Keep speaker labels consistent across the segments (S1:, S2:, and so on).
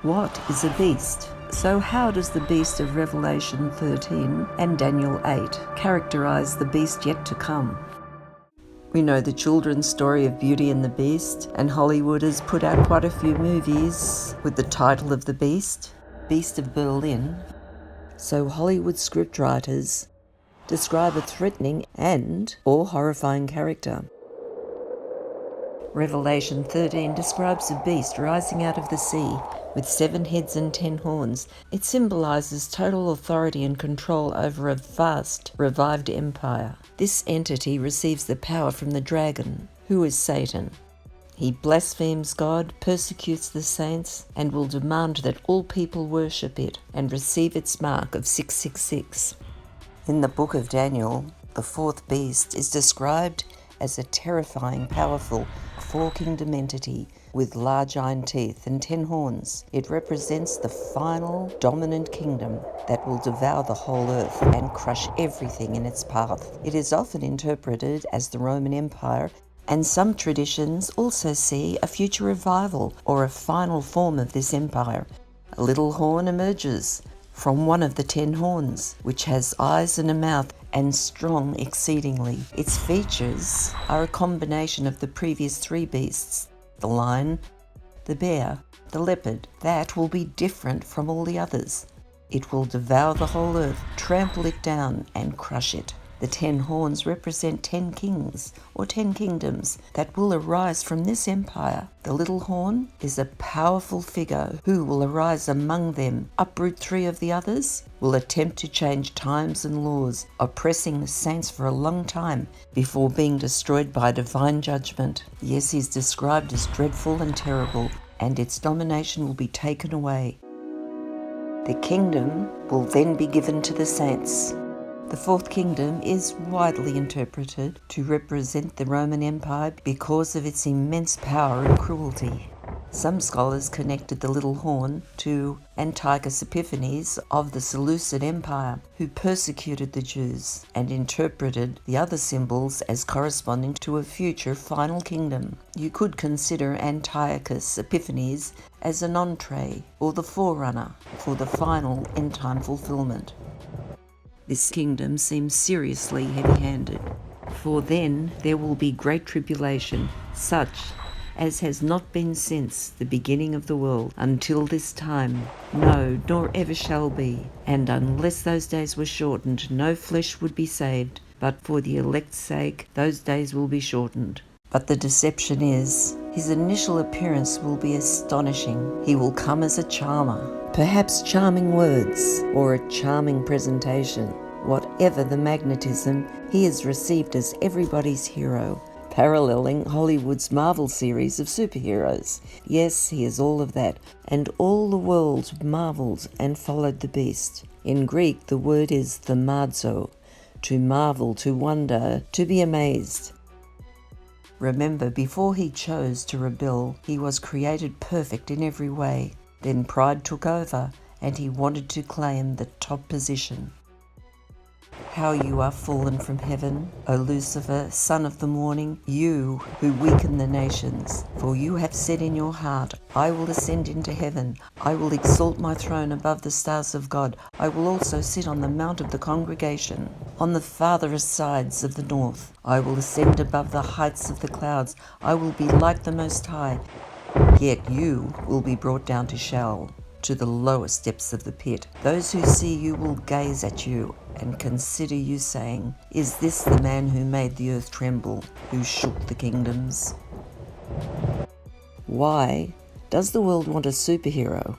S1: What is a beast? So how does the beast of Revelation 13 and Daniel 8 characterize the beast yet to come? We know the children's story of Beauty and the Beast, and Hollywood has put out quite a few movies with the title of the Beast, Beast of Berlin. So Hollywood scriptwriters describe a threatening or horrifying character. Revelation 13 describes a beast rising out of the sea with 7 heads and 10 horns. It symbolizes total authority and control over a vast, revived empire. This entity receives the power from the dragon, who is Satan. He blasphemes God, persecutes the saints, and will demand that all people worship it and receive its mark of 666. In the book of Daniel, the 4th beast is described as a terrifying, powerful, 4-kingdom entity with large iron teeth and 10 horns. It represents the final dominant kingdom that will devour the whole earth and crush everything in its path. It is often interpreted as the Roman Empire, and some traditions also see a future revival or a final form of this empire. A little horn emerges from one of the 10 horns, which has eyes and a mouth and strong exceedingly. Its features are a combination of the previous 3 beasts, the lion, the bear, the leopard. That will be different from all the others. It will devour the whole earth, trample it down, and crush it. The 10 horns represent 10 kings or 10 kingdoms that will arise from this empire. The little horn is a powerful figure who will arise among them, uproot 3 of the others, will attempt to change times and laws, oppressing the saints for a long time before being destroyed by divine judgment. Yes, he's described as dreadful and terrible, and its domination will be taken away. The kingdom will then be given to the saints. The 4th kingdom is widely interpreted to represent the Roman Empire because of its immense power and cruelty. Some scholars connected the little horn to Antiochus Epiphanes of the Seleucid Empire, who persecuted the Jews, and interpreted the other symbols as corresponding to a future final kingdom. You could consider Antiochus Epiphanes as an entree or the forerunner for the final end-time fulfillment. This kingdom seems seriously heavy-handed, for then there will be great tribulation, such as has not been since the beginning of the world until this time, no, nor ever shall be. And unless those days were shortened, no flesh would be saved, but for the elect's sake those days will be shortened. But the deception is, his initial appearance will be astonishing. He will come as a charmer. Perhaps charming words or a charming presentation. Whatever the magnetism, he is received as everybody's hero, paralleling Hollywood's Marvel series of superheroes. Yes, he is all of that, and all the world marveled and followed the beast. In Greek, the word is thaumazo, to marvel, to wonder, to be amazed. Remember, before he chose to rebel, he was created perfect in every way. Then pride took over, and he wanted to claim the top position. How you are fallen from heaven, O Lucifer, son of the morning, you who weaken the nations. For you have said in your heart, I will ascend into heaven. I will exalt my throne above the stars of God. I will also sit on the mount of the congregation, on the farthest sides of the north. I will ascend above the heights of the clouds. I will be like the Most High. Yet you will be brought down to Sheol, to the lowest depths of the pit. Those who see you will gaze at you and consider you, saying, Is this the man who made the earth tremble, who shook the kingdoms? Why does the world want a superhero?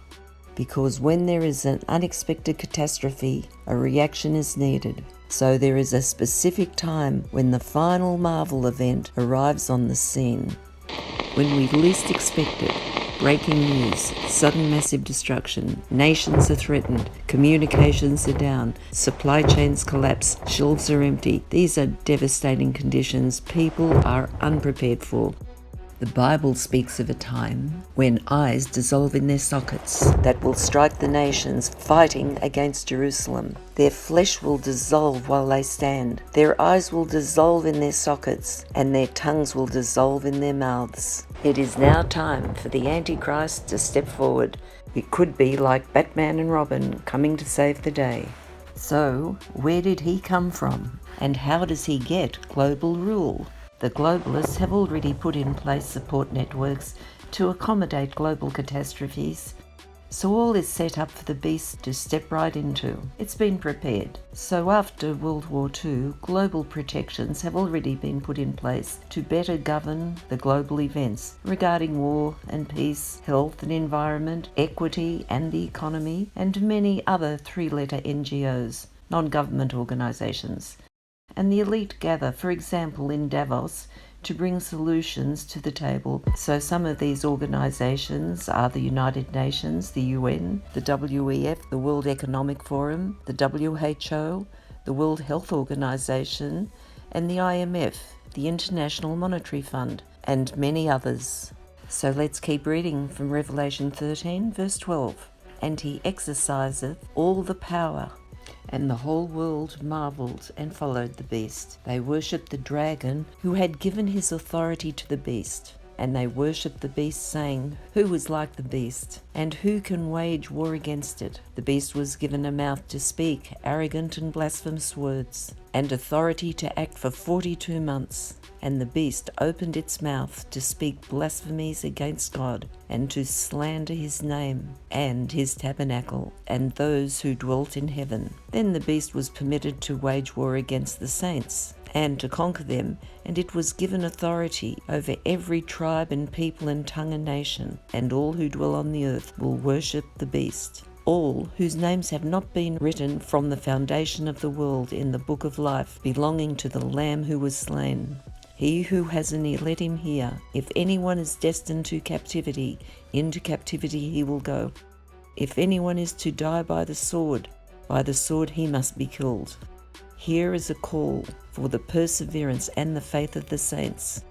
S1: Because when there is an unexpected catastrophe, a reaction is needed. So there is a specific time when the final Marvel event arrives on the scene. When we least expect it, breaking news, sudden massive destruction, nations are threatened, communications are down, supply chains collapse, shelves are empty. These are devastating conditions people are unprepared for. The The Bible speaks of a time when eyes dissolve in their sockets, that will strike the nations fighting against Jerusalem. Their flesh will dissolve while they stand. Their eyes will dissolve in their sockets, and their tongues will dissolve in their mouths. It is now time for the Antichrist to step forward. It could be like Batman and Robin coming to save the day. So, where did he come from? And how does he get global rule? The globalists have already put in place support networks to accommodate global catastrophes, so all is set up for the beast to step right into. It's been prepared. So after World War II, global protections have already been put in place to better govern the global events regarding war and peace, health and environment, equity and the economy, and many other three-letter NGOs, non-government organisations. And the elite gather, for example, in Davos, to bring solutions to the table. So some of these organisations are the United Nations, the UN, the WEF, the World Economic Forum, the WHO, the World Health Organization, and the IMF, the International Monetary Fund, and many others. So let's keep reading from Revelation 13, verse 12. And he exerciseth all the power. And the whole world marvelled and followed the beast. They worshipped the dragon who had given his authority to the beast. And they worshipped the beast, saying, Who is like the beast? And who can wage war against it? The beast was given a mouth to speak arrogant and blasphemous words, and authority to act for 42 months. And the beast opened its mouth to speak blasphemies against God, and to slander his name, and his tabernacle, and those who dwelt in heaven. Then the beast was permitted to wage war against the saints, and to conquer them, and it was given authority over every tribe and people and tongue and nation, and all who dwell on the earth will worship the beast. All whose names have not been written from the foundation of the world in the book of life belonging to the Lamb who was slain. He who has an ear, let him hear. If anyone is destined to captivity, into captivity he will go. If anyone is to die by the sword he must be killed. Here is a call for the perseverance and the faith of the saints.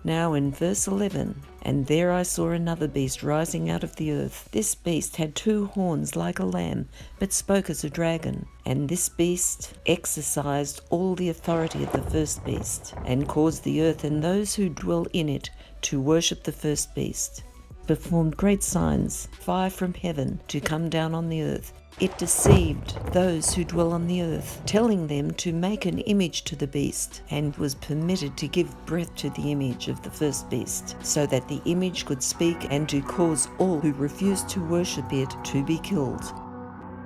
S1: Now in verse 11, and there I saw another beast rising out of the earth. This beast had 2 horns like a lamb, but spoke as a dragon. And this beast exercised all the authority of the first beast, and caused the earth and those who dwell in it to worship the first beast. Performed great signs, fire from heaven to come down on the earth. It deceived those who dwell on the earth, telling them to make an image to the beast, and was permitted to give breath to the image of the first beast, so that the image could speak, and to cause all who refuse to worship it to be killed.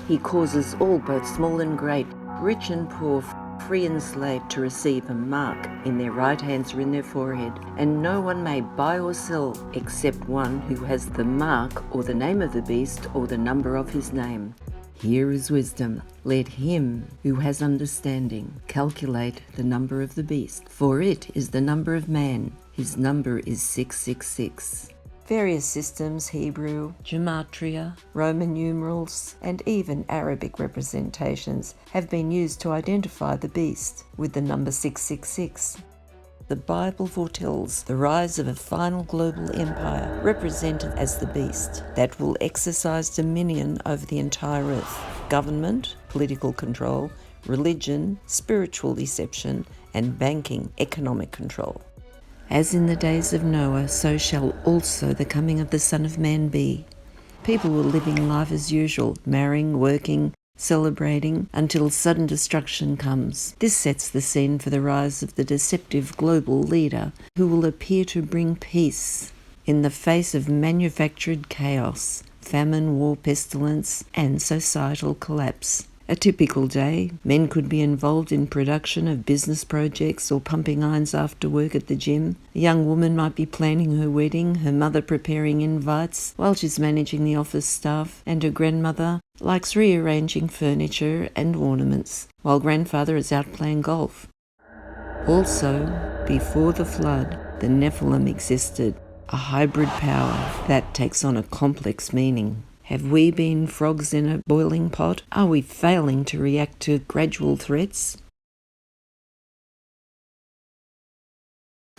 S1: He causes all, both small and great, rich and poor, free and slave, to receive a mark in their right hands or in their forehead, and no one may buy or sell except one who has the mark or the name of the beast or the number of his name. Here is wisdom. Let him who has understanding calculate the number of the beast, for it is the number of man. His number is 666. Various systems, Hebrew, gematria, Roman numerals, and even Arabic representations have been used to identify the beast with the number 666. The Bible foretells the rise of a final global empire represented as the beast that will exercise dominion over the entire earth. Government, political control, religion, spiritual deception, and banking, economic control. As in the days of Noah, so shall also the coming of the Son of Man be. People were living life as usual, marrying, working, celebrating, until sudden destruction comes. This sets the scene for the rise of the deceptive global leader who will appear to bring peace in the face of manufactured chaos, famine, war, pestilence, and societal collapse. A typical day, men could be involved in production of business projects or pumping irons after work at the gym. A young woman might be planning her wedding, her mother preparing invites while she's managing the office staff, and her grandmother likes rearranging furniture and ornaments while grandfather is out playing golf. Also, before the flood, the Nephilim existed, a hybrid power that takes on a complex meaning. Have we been frogs in a boiling pot? Are we failing to react to gradual threats?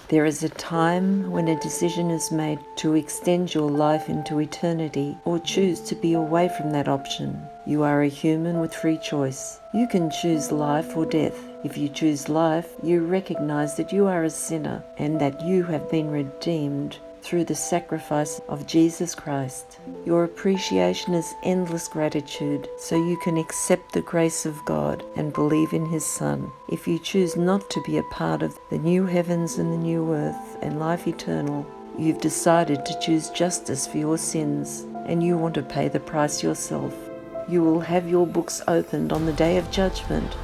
S1: There is a time when a decision is made to extend your life into eternity or choose to be away from that option. You are a human with free choice. You can choose life or death. If you choose life, you recognize that you are a sinner and that you have been redeemed through the sacrifice of Jesus Christ. Your appreciation is endless gratitude, so you can accept the grace of God and believe in His Son. If you choose not to be a part of the new heavens and the new earth and life eternal, you've decided to choose justice for your sins and you want to pay the price yourself. You will have your books opened on the day of judgment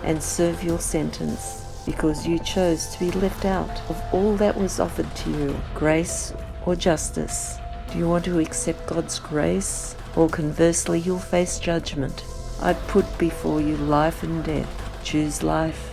S1: and serve your sentence, because you chose to be left out of all that was offered to you, grace or justice. Do you want to accept God's grace, or conversely you'll face judgment? I put before you life and death. Choose life